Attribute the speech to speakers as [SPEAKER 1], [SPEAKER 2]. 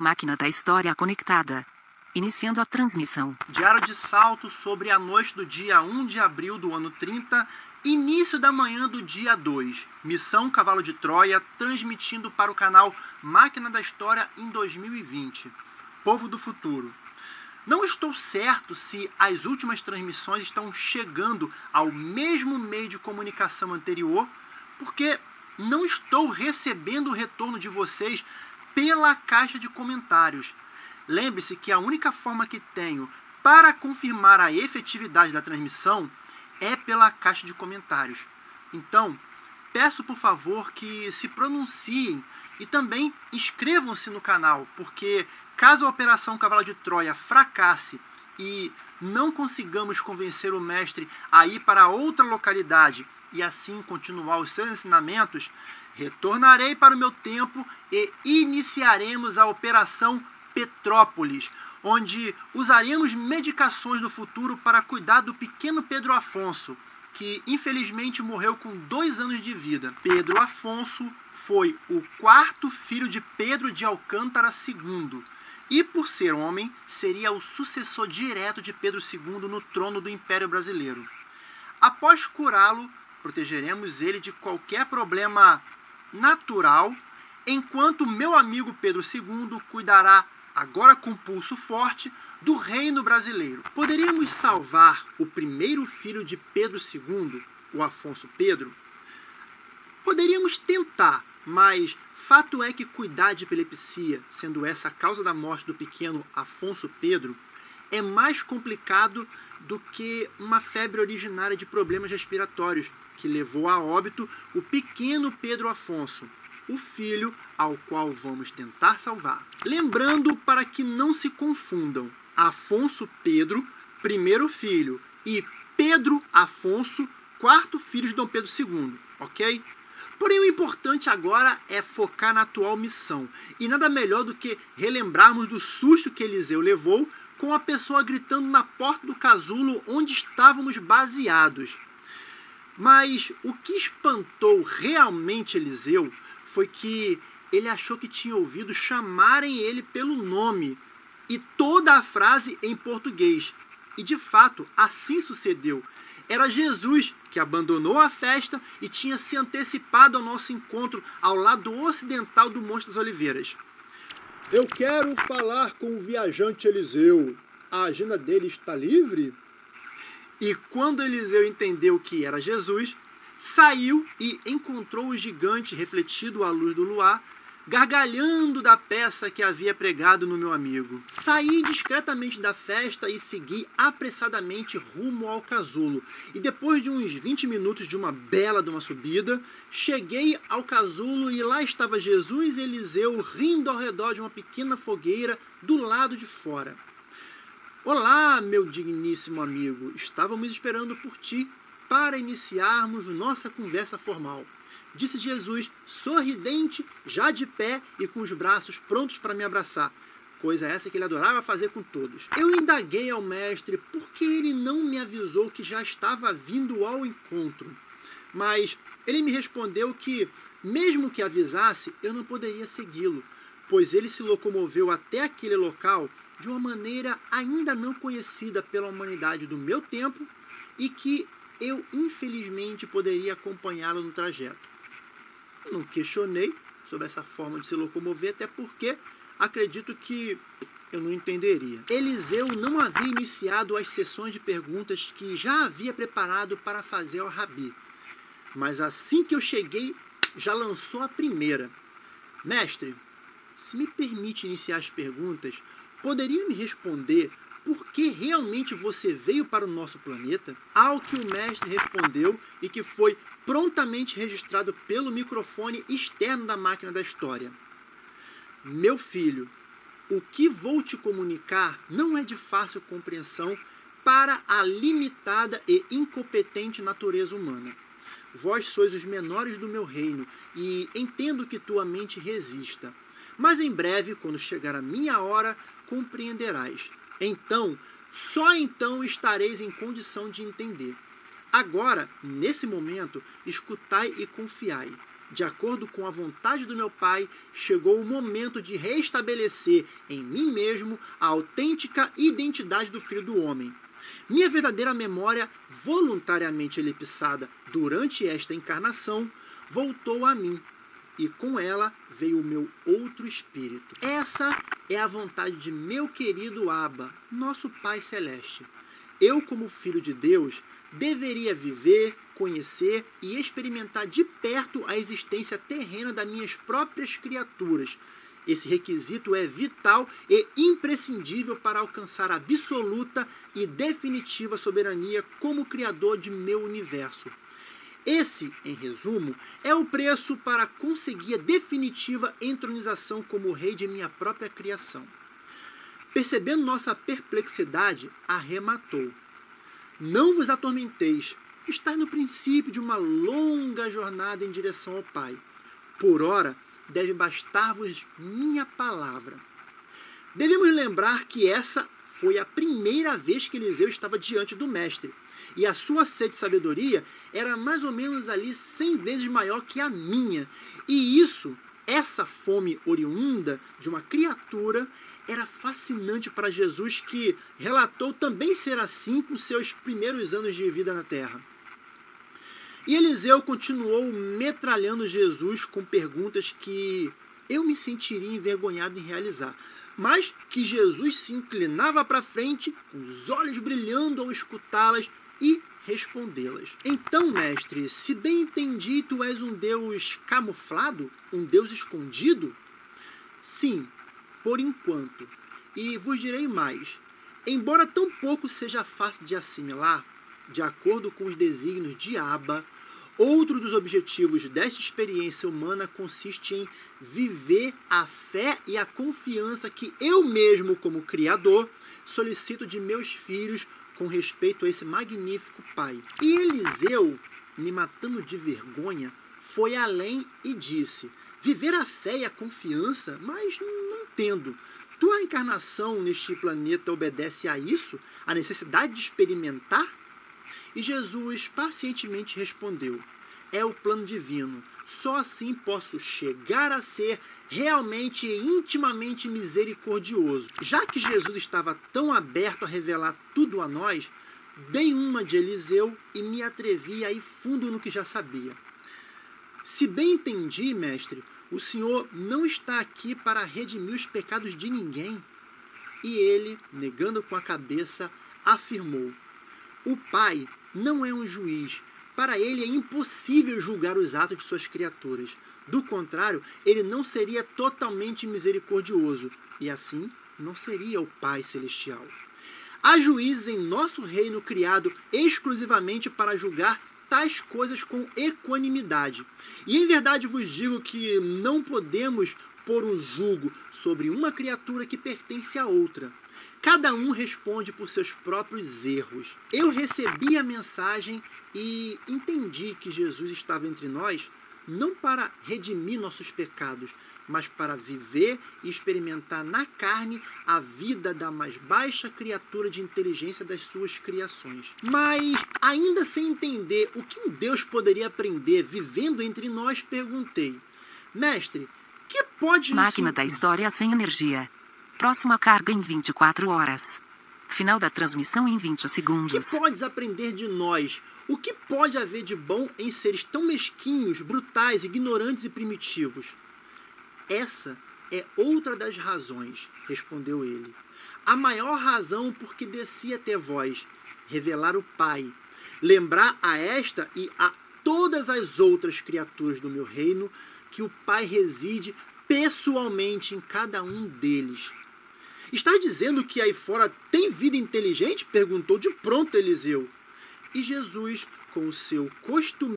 [SPEAKER 1] Máquina da História conectada. Iniciando a transmissão.
[SPEAKER 2] Diário de salto sobre a noite do dia 1 de abril do ano 30, início da manhã do dia 2. Missão Cavalo de Troia, transmitindo para o canal Máquina da História em 2020. Povo do futuro. Não estou certo se as últimas transmissões estão chegando ao mesmo meio de comunicação anterior, porque não estou recebendo o retorno de vocês pela caixa de comentários. Lembre-se que a única forma que tenho para confirmar a efetividade da transmissão é pela caixa de comentários. Então, peço por favor que se pronunciem e também inscrevam-se no canal, porque caso a Operação Cavalo de Troia fracasse e não consigamos convencer o mestre a ir para outra localidade e assim continuar os seus ensinamentos, retornarei para o meu tempo e iniciaremos a Operação Petrópolis, onde usaremos medicações do futuro para cuidar do pequeno Pedro Afonso, que infelizmente morreu com 2 anos de vida. Pedro Afonso foi o 4º filho de Pedro de Alcântara II, e por ser homem, seria o sucessor direto de Pedro II no trono do Império Brasileiro. Após curá-lo, protegeremos ele de qualquer problema natural, enquanto meu amigo Pedro II cuidará, agora com pulso forte, do reino brasileiro. Poderíamos salvar o primeiro filho de Pedro II, o Afonso Pedro? Poderíamos tentar, mas fato é que cuidar de epilepsia, sendo essa a causa da morte do pequeno Afonso Pedro, é mais complicado do que uma febre originária de problemas respiratórios, que levou a óbito o pequeno Pedro Afonso, o filho ao qual vamos tentar salvar. Lembrando para que não se confundam, Afonso Pedro, primeiro filho, e Pedro Afonso, 4º filho de Dom Pedro II, ok? Porém, o importante agora é focar na atual missão, e nada melhor do que relembrarmos do susto que Eliseu levou com a pessoa gritando na porta do casulo onde estávamos baseados. Mas o que espantou realmente Eliseu foi que ele achou que tinha ouvido chamarem ele pelo nome, e toda a frase em português. E de fato, assim sucedeu. Era Jesus que abandonou a festa e tinha se antecipado ao nosso encontro ao lado ocidental do Monte das Oliveiras. Eu quero falar com o viajante Eliseu. A agenda dele está livre? E quando Eliseu entendeu que era Jesus, saiu e encontrou o gigante refletido à luz do luar, gargalhando da peça que havia pregado no meu amigo. Saí discretamente da festa e segui apressadamente rumo ao casulo. E depois de uns 20 minutos de uma bela de uma subida, cheguei ao casulo e lá estava Jesus e Eliseu rindo ao redor de uma pequena fogueira do lado de fora. Olá, meu digníssimo amigo, estávamos esperando por ti para iniciarmos nossa conversa formal, disse Jesus, sorridente, já de pé e com os braços prontos para me abraçar, coisa essa que ele adorava fazer com todos. Eu indaguei ao mestre por que ele não me avisou que já estava vindo ao encontro, mas ele me respondeu que, mesmo que avisasse, eu não poderia segui-lo, pois ele se locomoveu até aquele local de uma maneira ainda não conhecida pela humanidade do meu tempo e que eu, infelizmente, poderia acompanhá-lo no trajeto. Não questionei sobre essa forma de se locomover, até porque acredito que eu não entenderia. Eliseu não havia iniciado as sessões de perguntas que já havia preparado para fazer ao Rabi. Mas assim que eu cheguei, já lançou a primeira. Mestre, se me permite iniciar as perguntas, poderia me responder por que realmente você veio para o nosso planeta? Ao que o mestre respondeu e que foi prontamente registrado pelo microfone externo da máquina da história. Meu filho, o que vou te comunicar não é de fácil compreensão para a limitada e incompetente natureza humana. Vós sois os menores do meu reino e entendo que tua mente resista. Mas em breve, quando chegar a minha hora, compreenderás. Então, só então estareis em condição de entender. Agora, nesse momento, escutai e confiai. de acordo com a vontade do meu Pai, chegou o momento de restabelecer em mim mesmo a autêntica identidade do Filho do Homem. Minha verdadeira memória, voluntariamente elipsada durante esta encarnação, voltou a mim, e com ela veio o meu outro espírito. Essa é a vontade de meu querido Abba, nosso Pai Celeste. Eu, como Filho de Deus, deveria viver, conhecer e experimentar de perto a existência terrena das minhas próprias criaturas. Esse requisito é vital e imprescindível para alcançar a absoluta e definitiva soberania como Criador de meu universo. Esse, em resumo, é o preço para conseguir a definitiva entronização como rei de minha própria criação. Percebendo nossa perplexidade, arrematou. Não vos atormenteis, estáis no princípio de uma longa jornada em direção ao Pai. Por ora, deve bastar-vos minha palavra. Devemos lembrar que essa foi a primeira vez que Eliseu estava diante do Mestre, e a sua sede de sabedoria era mais ou menos ali 100 vezes maior que a minha. E essa fome oriunda de uma criatura, era fascinante para Jesus, que relatou também ser assim com seus primeiros anos de vida na terra. E Eliseu continuou metralhando Jesus com perguntas que eu me sentiria envergonhado em realizar, mas que Jesus se inclinava para frente, com os olhos brilhando ao escutá-las e respondê-las. Então, mestre, se bem entendi, tu és um Deus camuflado? Um Deus escondido? Sim, por enquanto. E vos direi mais. Embora tão pouco seja fácil de assimilar, de acordo com os desígnios de Abba, outro dos objetivos desta experiência humana consiste em viver a fé e a confiança que eu mesmo, como Criador, solicito de meus filhos com respeito a esse magnífico Pai. E Eliseu, me matando de vergonha, foi além e disse: viver a fé e a confiança? Mas não entendo. Tua encarnação neste planeta obedece a isso? A necessidade de experimentar? E Jesus pacientemente respondeu: é o plano divino. Só assim posso chegar a ser realmente e intimamente misericordioso. Já que Jesus estava tão aberto a revelar tudo a nós, dei uma de Eliseu e me atrevi a ir fundo no que já sabia. Se bem entendi, mestre, o Senhor não está aqui para redimir os pecados de ninguém. E ele, negando com a cabeça, afirmou: o Pai não é um juiz. Para ele é impossível julgar os atos de suas criaturas. Do contrário, ele não seria totalmente misericordioso, e assim não seria o Pai Celestial. Há juízes em nosso reino criado exclusivamente para julgar tais coisas com equanimidade. E em verdade vos digo que não podemos pôr um jugo sobre uma criatura que pertence a outra. Cada um responde por seus próprios erros. Eu recebi a mensagem e entendi que Jesus estava entre nós não para redimir nossos pecados, mas para viver e experimentar na carne a vida da mais baixa criatura de inteligência das suas criações. Mas, ainda sem entender o que um Deus poderia aprender vivendo entre nós, perguntei: mestre, que pode...
[SPEAKER 1] Máquina da história sem energia. Próxima carga em 24 horas. Final da transmissão em 20 segundos.
[SPEAKER 2] Que podes aprender de nós? O que pode haver de bom em seres tão mesquinhos, brutais, ignorantes e primitivos? Essa é outra das razões, respondeu ele. A maior razão porque desci até vós, revelar o Pai, lembrar a esta e a todas as outras criaturas do meu reino que o Pai reside pessoalmente em cada um deles. Está dizendo que aí fora tem vida inteligente? Perguntou de pronto Eliseu. E Jesus, com o seu costume...